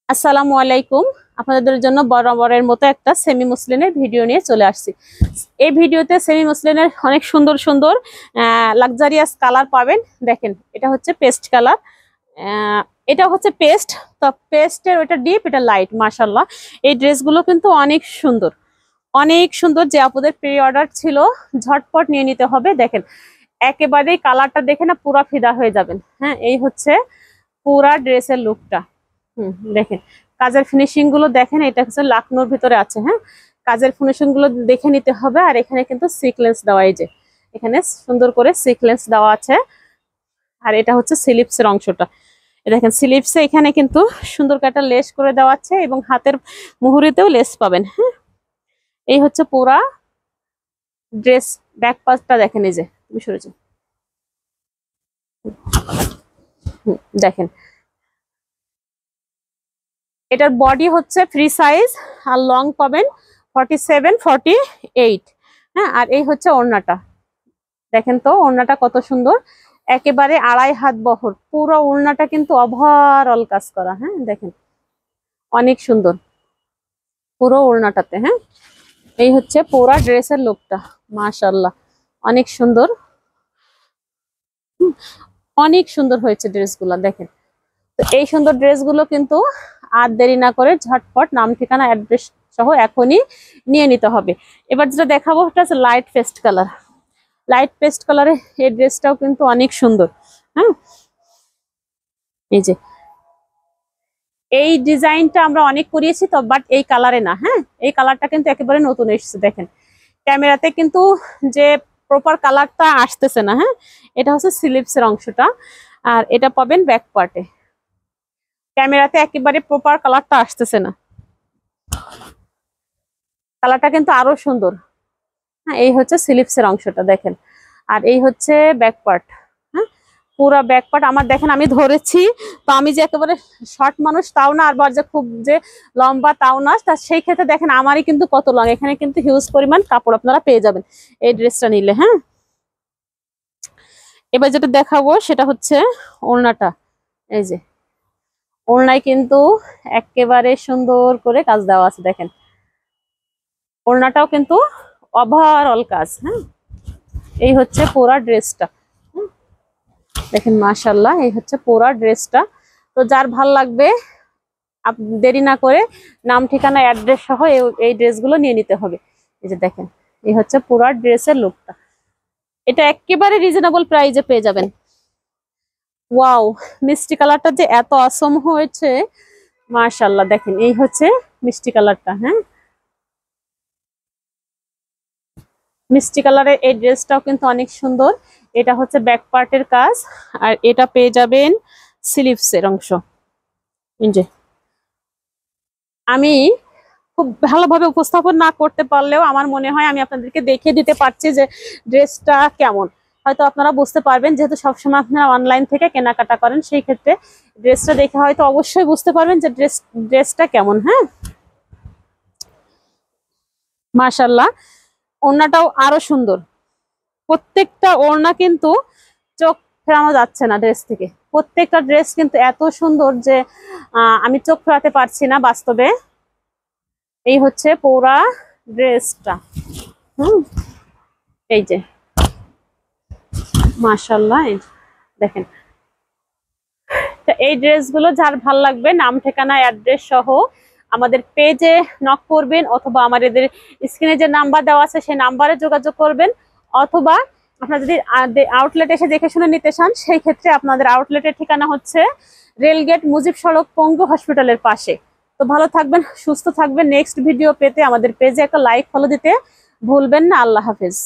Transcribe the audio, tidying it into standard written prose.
আসসালামু আলাইকুম। আপনাদের জন্য বরাবরের মতো একটা সেমি মসলিনের ভিডিও নিয়ে চলে আসছি। এই ভিডিওতে সেমি মসলিনের অনেক সুন্দর সুন্দর লাক্সারিয়াস কালার পাবেন। দেখেন, এটা হচ্ছে পেস্ট কালার, এটা হচ্ছে পেস্ট। তো পেস্টের ওটা ডিপ, এটা লাইট। মাশাল্লাহ, এই ড্রেসগুলো কিন্তু অনেক সুন্দর, অনেক সুন্দর। যে আপুদের প্রি অর্ডার ছিল ঝটপট নিয়ে নিতে হবে। দেখেন, একেবারেই কালারটা দেখে না পুরা ফিদা হয়ে যাবেন। হ্যাঁ, এই হচ্ছে পুরা ড্রেসের লুকটা। দেখেন, কাজের ফিনিশিং গুলো দেখেন, এটা হচ্ছে লাকনোর ভিতরে আছে। হ্যাঁ, কাজের ফিনিশিং গুলো দেখে নিতে হবে। আর এখানে কিন্তু সিকোয়েন্স দেওয়া, এই যে এখানে সুন্দর করে সিকোয়েন্স দেওয়া আছে। আর এটা হচ্ছে স্লিপস এর অংশটা। দেখেন, স্লিপসে এখানে কিন্তু সুন্দর একটা লেস করে দেওয়া আছে এবং হাতের মুহুরিতেও লেস পাবেন। হ্যাঁ, এই হচ্ছে পুরা ড্রেস। ব্যাক পার্টটা দেখেন, এই যে তুমি সরেছো, দেখেন এটার বডি হচ্ছে ফ্রি সাইজ আর লং পাবেন 47 48। হ্যাঁ, আর এই হচ্ছে ওড়নাটা। দেখেন তো ওড়নাটা কত সুন্দর, একেবারে 2.5 হাত বহর। পুরো ওড়নাটা কিন্তু ওভারঅল কাজ করা। হ্যাঁ, দেখেন অনেক সুন্দর পুরো ওড়নাটাতে। হ্যাঁ, এই হচ্ছে পুরা ড্রেসের লুকটা। মাশাআল্লাহ, অনেক সুন্দর, অনেক সুন্দর হয়েছে ড্রেসগুলো। দেখেন, তো এই সুন্দর ড্রেসগুলো কিন্তু আর দেরি না করে ঝটপট নাম ঠিকানা অ্যাড্রেস সহ এখনই নিয়ে নিতে হবে। এবার যেটা দেখাবো সেটা হচ্ছে light paste colour. Light paste কালারে এই ড্রেসটাও কিন্তু অনেক সুন্দর। হ্যাঁ, এই যে এই ডিজাইনটা আমরা অনেক করিয়েছি তো, বাট এই কালারে না। হ্যাঁ, এই কালারটা কিন্তু একেবারে নতুন এসেছে। দেখেন, ক্যামেরাতে কিন্তু যে প্রপার কালারটা আসতেছে না। হ্যাঁ, এটা হচ্ছে স্লিভসের অংশটা, আর এটা পাবেন ব্যাক পার্টে। ক্যামেরাতে একেবারে প্রপার কালারটা আসতেছে না, কালারটা কিন্তু আরো সুন্দর। হ্যাঁ, এই হচ্ছে স্লিভসের অংশটা দেখেন, আর এই হচ্ছে ব্যাক পার্ট। হ্যাঁ, পুরো ব্যাক পার্ট আমার দেখেন, আমি ধরেছি তো, আমি যে একেবারে শর্ট মানুষ তাও না, আবার যে খুব যে লম্বা তাও না, তা সেই ক্ষেত্রে দেখেন আমারই কিন্তু কত লং। এখানে কিন্তু হিউজ পরিমাণ কাপড় আপনারা পেয়ে যাবেন এই ড্রেসটা নিলে। হ্যাঁ, এবার যেটা দেখাবো সেটা হচ্ছে ওড়নাটা। এই যে ওড়নায় কিন্তু একেবারে সুন্দর করে কাজ দেওয়া আছে। দেখেন, ওড়নাটাও কিন্তু ওভারঅল কাজ। হ্যাঁ, এই হচ্ছে পুরা ড্রেসটা। দেখেন মাশাআল্লাহ, এই হচ্ছে পুরা ড্রেসটা। তো যার ভাল লাগবে দেরি না করে নাম ঠিকানা অ্যাড্রেস সহ এই ড্রেসগুলো নিয়ে নিতে হবে। এই যে দেখেন, এই হচ্ছে পুরা ড্রেসের লুকটা। এটা একেবারে রিজনেবল প্রাইসে পেয়ে যাবেন। ওয়াও, মিষ্টি কালারটা যে এত অসম হয়েছে মাশাআল্লাহ। দেখেন, এই হচ্ছে মিষ্টি কালারটা। হ্যাঁ, মিষ্টি কালারের এই ড্রেসটাও কিন্তু অনেক সুন্দর। এটা হচ্ছে ব্যাক পার্টের কাজ, আর এটা পেয়ে যাবেন স্লিভসের অংশ। এই যে আমি খুব ভালোভাবে উপস্থাপন না করতে পারলেও আমার মনে হয় আমি আপনাদেরকে দেখিয়ে দিতে পারছি যে ড্রেসটা কেমন। হয়তো আপনারা বুঝতে পারবেন, যেহেতু সবসময় আপনারা অনলাইন থেকে কেনাকাটা করেন, সেই ক্ষেত্রে ড্রেসটা দেখে হয়তো অবশ্যই বুঝতে পারবেন যে ড্রেসটা কেমন। হ্যাঁ, মাশাআল্লাহ, ওড়নাটাও আরো সুন্দর। প্রত্যেকটা ওড়না কিন্তু চোখ ফেরানো যাচ্ছে না ড্রেস থেকে। প্রত্যেকটা ড্রেস কিন্তু এত সুন্দর যে আমি চোখ ফেরাতে পারছি না বাস্তবে। এই হচ্ছে পুরা ড্রেসটা। এই যে মাশাআল্লাহ, দেখেন। এই ড্রেসগুলো যার ভাল লাগবে নাম ঠিকানা অ্যাড্রেস সহ আমাদের পেজে নক করবেন, অথবা আমাদের স্ক্রিনে যে নাম্বার দেওয়া আছে সেই নাম্বারে যোগাযোগ করবেন, অথবা আপনারা যদি আউটলেট এসে দেখে শুনে নিতে চান, সেই ক্ষেত্রে আপনাদের আউটলেটের ঠিকানা হচ্ছে রেলগেট মুজিব সড়ক পঙ্গু হসপিটালের পাশে। তো ভালো থাকবেন, সুস্থ থাকবেন। নেক্সট ভিডিও পেতে আমাদের পেজে একটা লাইক ফলো দিতে ভুলবেন না। আল্লাহ হাফেজ।